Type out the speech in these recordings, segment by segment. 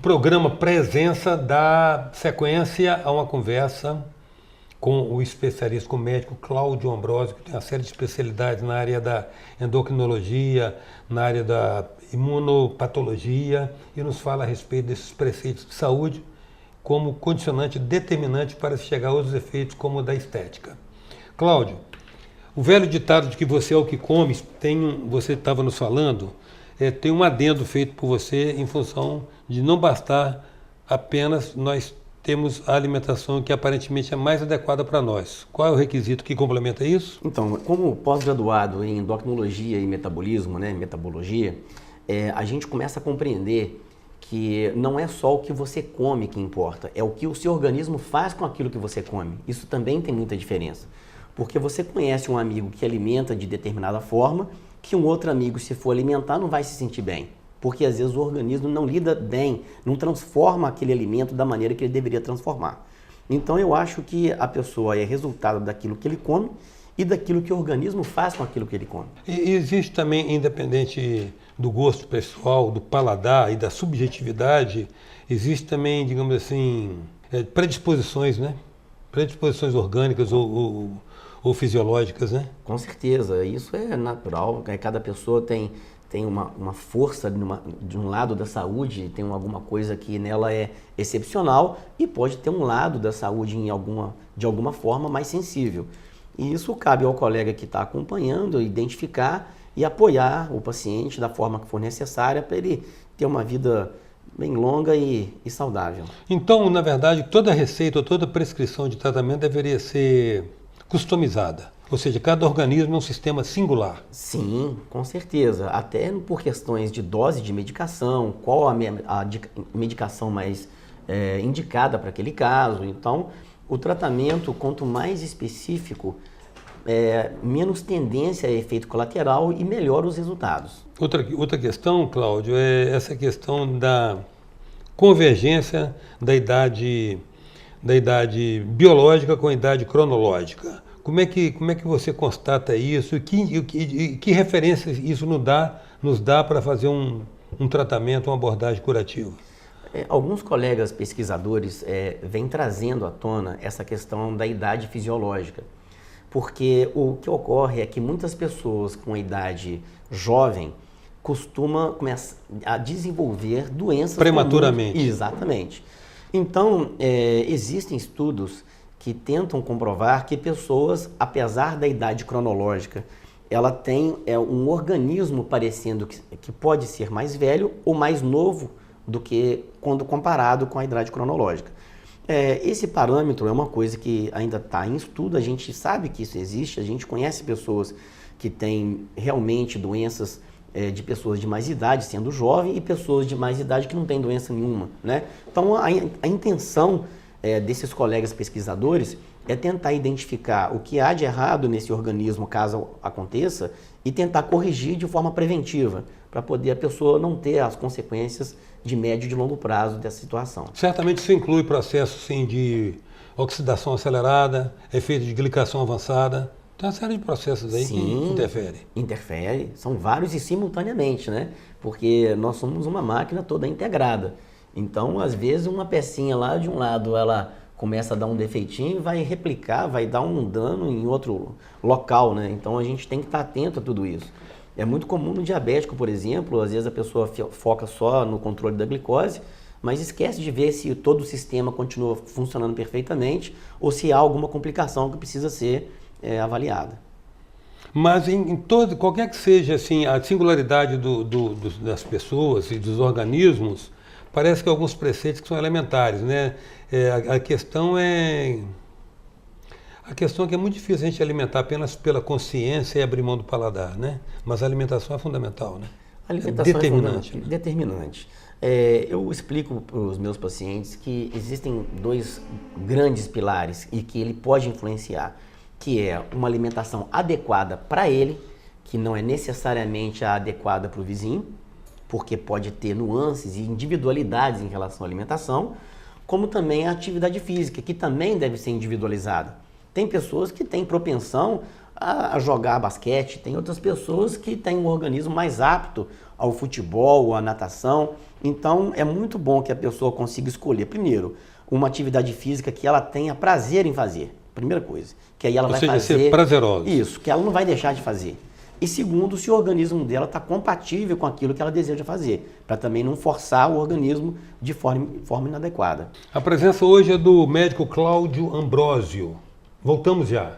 programa Presença dá sequência a uma conversa com o especialista, com o médico Cláudio Ambrosio, que tem uma série de especialidades na área da endocrinologia, na área da imunopatologia, e nos fala a respeito desses preceitos de saúde como condicionante determinante para se chegar a outros efeitos, como o da estética. Cláudio, o velho ditado de que você é o que come, você estava nos falando, tem um adendo feito por você em função de não bastar apenas nós temos a alimentação que aparentemente é mais adequada para nós. Qual é o requisito que complementa isso? Então, como pós-graduado em endocrinologia e metabolismo, né, metabologia, a gente começa a compreender que não é só o que você come que importa, é o que o seu organismo faz com aquilo que você come. Isso também tem muita diferença, porque você conhece um amigo que alimenta de determinada forma, que um outro amigo, se for alimentar, não vai se sentir bem. Porque às vezes o organismo não lida bem, não transforma aquele alimento da maneira que ele deveria transformar. Então eu acho que a pessoa é resultado daquilo que ele come e daquilo que o organismo faz com aquilo que ele come. E existe também, independente do gosto pessoal, do paladar e da subjetividade, existe também, digamos assim, predisposições, né? Predisposições orgânicas ou fisiológicas, né? Com certeza, isso é natural, cada pessoa tem uma força de um lado da saúde, tem alguma coisa que nela é excepcional e pode ter um lado da saúde de alguma forma mais sensível. E isso cabe ao colega que está acompanhando identificar e apoiar o paciente da forma que for necessária para ele ter uma vida bem longa e saudável. Então, na verdade, toda receita, toda prescrição de tratamento deveria ser customizada. Ou seja, cada organismo é um sistema singular. Sim, com certeza. Até por questões de dose de medicação, qual a medicação mais indicada para aquele caso. Então, o tratamento, quanto mais específico, menos tendência a efeito colateral e melhor os resultados. Outra questão, Cláudio, é essa questão da convergência da idade biológica com a idade cronológica. Como é que você constata isso? Que referências isso nos dá para fazer um tratamento, uma abordagem curativa? Alguns colegas pesquisadores vêm trazendo à tona essa questão da idade fisiológica, porque o que ocorre é que muitas pessoas com a idade jovem costumam começar a desenvolver doenças prematuramente. Comuns. Exatamente. Então, existem estudos que tentam comprovar que pessoas, apesar da idade cronológica, ela tem um organismo parecendo que pode ser mais velho ou mais novo do que quando comparado com a idade cronológica. Esse parâmetro é uma coisa que ainda está em estudo, a gente sabe que isso existe, a gente conhece pessoas que têm realmente doenças de pessoas de mais idade, sendo jovem, e pessoas de mais idade que não têm doença nenhuma, né? Então, a intenção desses colegas pesquisadores é tentar identificar o que há de errado nesse organismo, caso aconteça, e tentar corrigir de forma preventiva, para poder a pessoa não ter as consequências de médio e de longo prazo dessa situação. Certamente isso inclui processos sim, de oxidação acelerada, efeito de glicação avançada. Tem uma série de processos aí que interferem. Interfere, são vários e simultaneamente, né? Porque nós somos uma máquina toda integrada. Então, às vezes, uma pecinha lá de um lado, ela começa a dar um defeitinho e vai replicar, vai dar um dano em outro local, né? Então, a gente tem que estar atento a tudo isso. É muito comum no diabético, por exemplo, às vezes a pessoa foca só no controle da glicose, mas esquece de ver se todo o sistema continua funcionando perfeitamente ou se há alguma complicação que precisa ser avaliada. Mas qualquer que seja assim, a singularidade das pessoas e dos organismos, parece que alguns preceitos que são elementares, né? A questão é que é muito difícil a gente alimentar apenas pela consciência e abrir mão do paladar, né? Mas a alimentação é fundamental, né? A alimentação determinante. É determinante. Eu explico para os meus pacientes que existem dois grandes pilares e que ele pode influenciar, que é uma alimentação adequada para ele, que não é necessariamente a adequada para o vizinho, porque pode ter nuances e individualidades em relação à alimentação, como também a atividade física, que também deve ser individualizada. Tem pessoas que têm propensão a jogar basquete, tem outras pessoas que têm um organismo mais apto ao futebol, à natação. Então, é muito bom que a pessoa consiga escolher, primeiro, uma atividade física que ela tenha prazer em fazer, primeira coisa. Que aí ela vai fazer... ser prazerosa. Isso, que ela não vai deixar de fazer. E segundo, se o organismo dela está compatível com aquilo que ela deseja fazer, para também não forçar o organismo de forma inadequada. A presença hoje é do médico Cláudio Ambrósio. Voltamos já.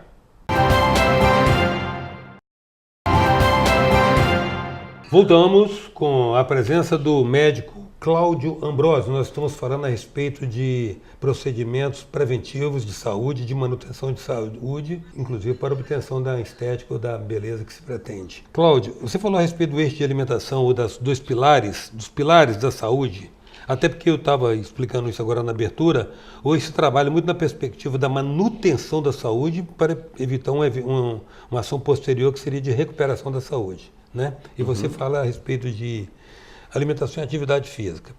Voltamos com a presença do médico Cláudio Ambrósio. Nós estamos falando a respeito de procedimentos preventivos de saúde, de manutenção de saúde, inclusive para obtenção da estética ou da beleza que se pretende. Cláudio, você falou a respeito do eixo de alimentação ou dos pilares da saúde, até porque eu estava explicando isso agora na abertura. Hoje se trabalha muito na perspectiva da manutenção da saúde para evitar uma ação posterior que seria de recuperação da saúde, né? E você fala a respeito de alimentação e atividade física.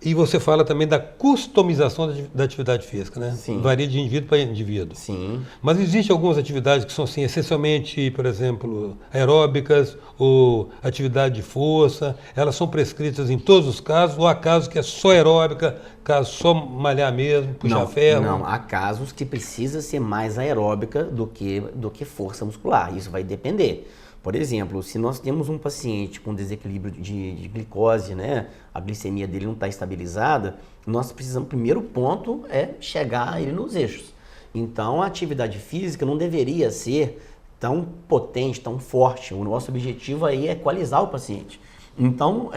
E você fala também da customização da atividade física, né? Sim. Varia de indivíduo para indivíduo. Sim. Mas existem algumas atividades que são, assim, essencialmente, por exemplo, aeróbicas ou atividade de força. Elas são prescritas em todos os casos, ou há casos que é só aeróbica, caso só malhar mesmo, puxar ferro? Não, há casos que precisa ser mais aeróbica do que força muscular. Isso vai depender. Por exemplo, se nós temos um paciente com desequilíbrio de glicose, né, a glicemia dele não está estabilizada, nós precisamos, primeiro ponto é chegar ele nos eixos. Então, a atividade física não deveria ser tão potente, tão forte. O nosso objetivo aí é equalizar o paciente. Então,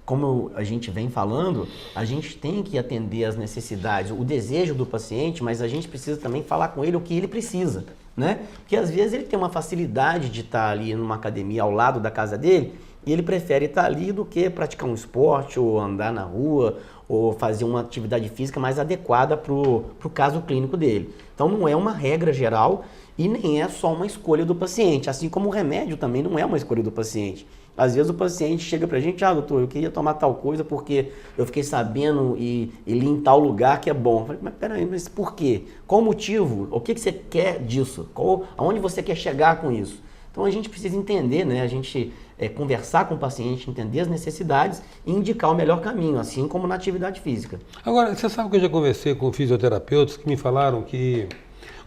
como a gente vem falando, a gente tem que atender às necessidades, o desejo do paciente, mas a gente precisa também falar com ele o que ele precisa, né? Porque às vezes ele tem uma facilidade de estar ali numa academia ao lado da casa dele e ele prefere estar ali do que praticar um esporte ou andar na rua ou fazer uma atividade física mais adequada para o caso clínico dele. Então não é uma regra geral e nem é só uma escolha do paciente, assim como o remédio também não é uma escolha do paciente. Às vezes o paciente chega pra gente, doutor, eu queria tomar tal coisa porque eu fiquei sabendo e li em tal lugar que é bom. Eu falei, mas peraí, mas por quê? Qual o motivo? O que você quer disso? Aonde você quer chegar com isso? Então a gente precisa entender, né? A gente conversar com o paciente, entender as necessidades e indicar o melhor caminho, assim como na atividade física. Agora, você sabe que eu já conversei com fisioterapeutas que me falaram que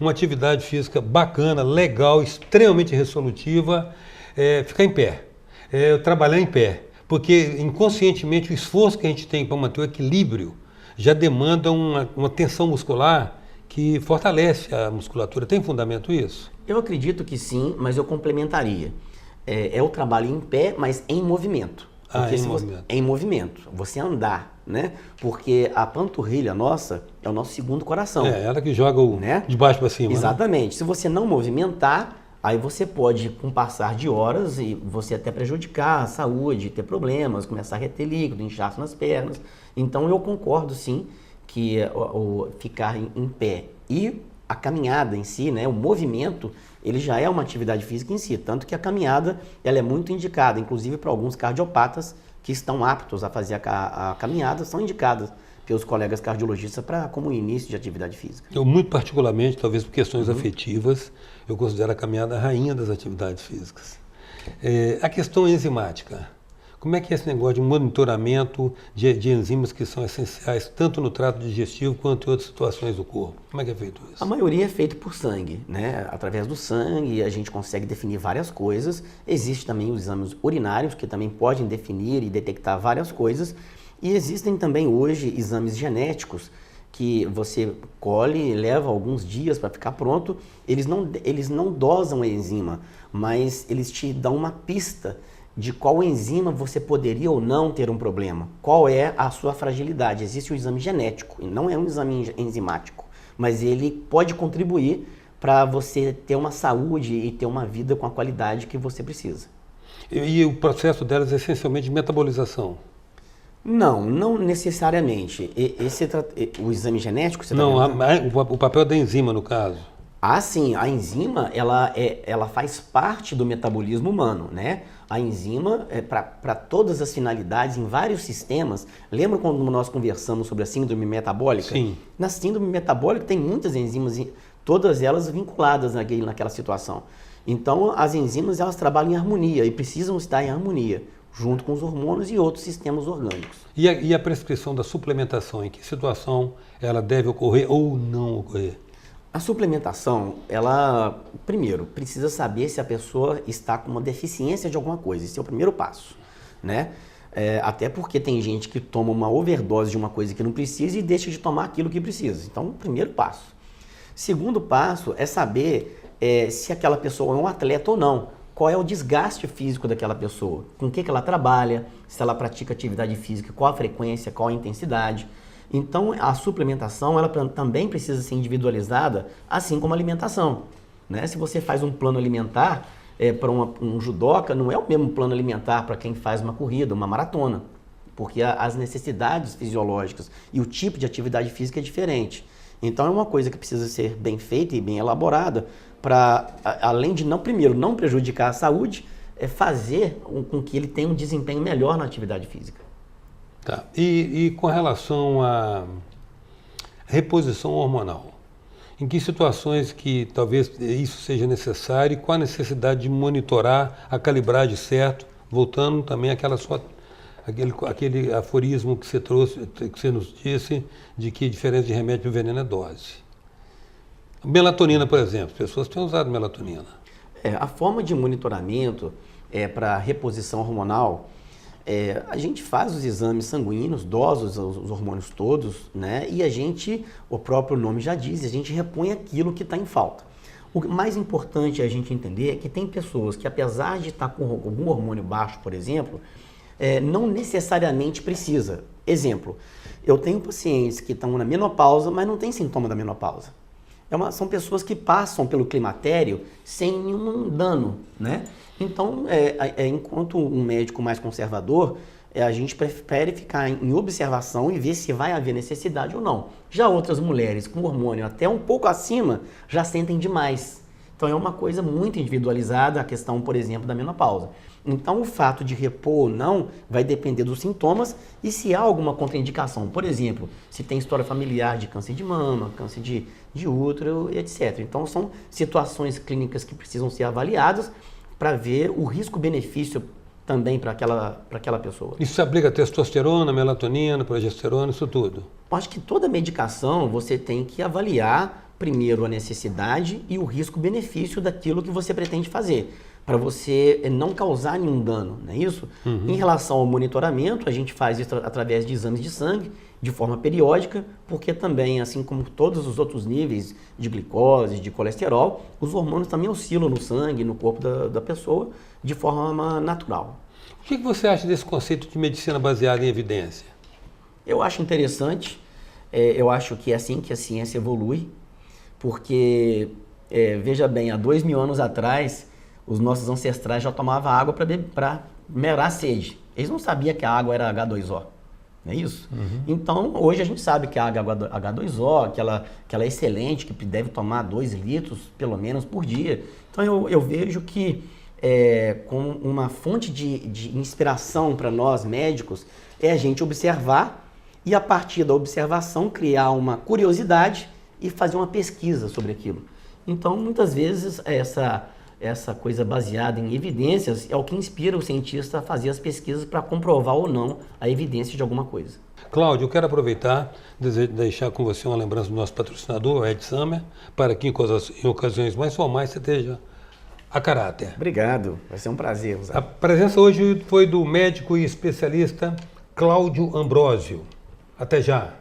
uma atividade física bacana, legal, extremamente resolutiva é ficar em pé. Trabalhar em pé, porque inconscientemente o esforço que a gente tem para manter o equilíbrio já demanda uma tensão muscular que fortalece a musculatura. Tem fundamento isso? Eu acredito que sim, mas eu complementaria. É o trabalho em pé, mas em movimento. Em movimento. Você andar, né? Porque a panturrilha nossa é o nosso segundo coração. É ela que joga de baixo para cima. Exatamente. Né? Se você não movimentar, aí você pode, com o passar de horas, e você até prejudicar a saúde, ter problemas, começar a reter líquido, inchaço nas pernas. Então eu concordo sim que o ficar em pé e a caminhada em si, né, o movimento, ele já é uma atividade física em si. Tanto que a caminhada ela é muito indicada, inclusive para alguns cardiopatas que estão aptos a fazer a caminhada, são indicadas pelos colegas cardiologistas como início de atividade física. Eu, muito particularmente, talvez por questões afetivas, eu considero a caminhada a rainha das atividades físicas. A questão enzimática. Como é que é esse negócio de monitoramento de enzimas que são essenciais tanto no trato digestivo quanto em outras situações do corpo? Como é que é feito isso? A maioria é feito por sangue, né? Através do sangue a gente consegue definir várias coisas. Existem também os exames urinários que também podem definir e detectar várias coisas. E existem também hoje exames genéticos que você colhe e leva alguns dias para ficar pronto. Eles não dosam a enzima, mas eles te dão uma pista de qual enzima você poderia ou não ter um problema. Qual é a sua fragilidade? Existe um exame genético, e não é um exame enzimático, mas ele pode contribuir para você ter uma saúde e ter uma vida com a qualidade que você precisa. E o processo delas é essencialmente de metabolização? Não necessariamente. O exame genético... Você não, o papel da enzima, no caso. Ah, sim. A enzima, ela faz parte do metabolismo humano, né? A enzima, para todas as finalidades, em vários sistemas... Lembra quando nós conversamos sobre a síndrome metabólica? Sim. Na síndrome metabólica tem muitas enzimas, todas elas vinculadas naquela situação. Então, as enzimas elas trabalham em harmonia e precisam estar em harmonia, junto com os hormônios e outros sistemas orgânicos. E a prescrição da suplementação, em que situação ela deve ocorrer ou não ocorrer? A suplementação, ela, primeiro, precisa saber se a pessoa está com uma deficiência de alguma coisa. Esse é o primeiro passo, né? Até porque tem gente que toma uma overdose de uma coisa que não precisa e deixa de tomar aquilo que precisa. Então, primeiro passo. Segundo passo é saber se aquela pessoa é um atleta ou não. Qual é o desgaste físico daquela pessoa? Com o que ela trabalha? Se ela pratica atividade física, qual a frequência, qual a intensidade? Então, a suplementação ela também precisa ser individualizada, assim como a alimentação, né? Se você faz um plano alimentar para um judoca, não é o mesmo plano alimentar para quem faz uma corrida, uma maratona, porque as necessidades fisiológicas e o tipo de atividade física é diferente. Então, é uma coisa que precisa ser bem feita e bem elaborada para, além de, primeiro, não prejudicar a saúde, fazer com que ele tenha um desempenho melhor na atividade física. Tá. E com relação à reposição hormonal, em que situações que talvez isso seja necessário e qual a necessidade de monitorar a calibragem certo, voltando também aquele aforismo que você trouxe, que você nos disse, de que a diferença de remédio para veneno é dose. Melatonina, por exemplo, as pessoas têm usado melatonina. A forma de monitoramento para reposição hormonal, a gente faz os exames sanguíneos, dosa os hormônios todos, né? E o próprio nome já diz, a gente repõe aquilo que está em falta. O mais importante a gente entender é que tem pessoas que, apesar de estar com algum hormônio baixo, por exemplo, não necessariamente precisa. Exemplo, eu tenho pacientes que estão na menopausa, mas não tem sintoma da menopausa. São pessoas que passam pelo climatério sem nenhum dano, né? Então, enquanto um médico mais conservador, a gente prefere ficar em observação e ver se vai haver necessidade ou não. Já outras mulheres com hormônio até um pouco acima já sentem demais. Então, é uma coisa muito individualizada a questão, por exemplo, da menopausa. Então, o fato de repor ou não vai depender dos sintomas e se há alguma contraindicação. Por exemplo, se tem história familiar de câncer de mama, câncer de útero, etc. Então, são situações clínicas que precisam ser avaliadas para ver o risco-benefício também para aquela pessoa. Isso se aplica a testosterona, melatonina, progesterona, isso tudo? Eu acho que toda medicação você tem que avaliar primeiro a necessidade e o risco-benefício daquilo que você pretende fazer, para você não causar nenhum dano, não é isso? Uhum. Em relação ao monitoramento, a gente faz isso através de exames de sangue, de forma periódica, porque também, assim como todos os outros níveis de glicose, de colesterol, os hormônios também oscilam no sangue, no corpo da pessoa, de forma natural. O que você acha desse conceito de medicina baseada em evidência? Eu acho interessante, eu acho que é assim que a ciência evolui, porque, veja bem, há 2000 anos atrás, os nossos ancestrais já tomavam água para merar a sede. Eles não sabiam que a água era H2O. Não é isso? Uhum. Então, hoje a gente sabe que a água H2O, que ela é excelente, que deve tomar 2 litros, pelo menos, por dia. Então, eu vejo que, como uma fonte de inspiração para nós, médicos, é a gente observar e, a partir da observação, criar uma curiosidade e fazer uma pesquisa sobre aquilo. Então, muitas vezes, essa coisa baseada em evidências é o que inspira o cientista a fazer as pesquisas para comprovar ou não a evidência de alguma coisa. Cláudio, eu quero aproveitar e deixar com você uma lembrança do nosso patrocinador, o Ed Summer, para que em ocasiões mais formais você esteja a caráter. Obrigado, vai ser um prazer usar. A presença hoje foi do médico e especialista Cláudio Ambrósio. Até já.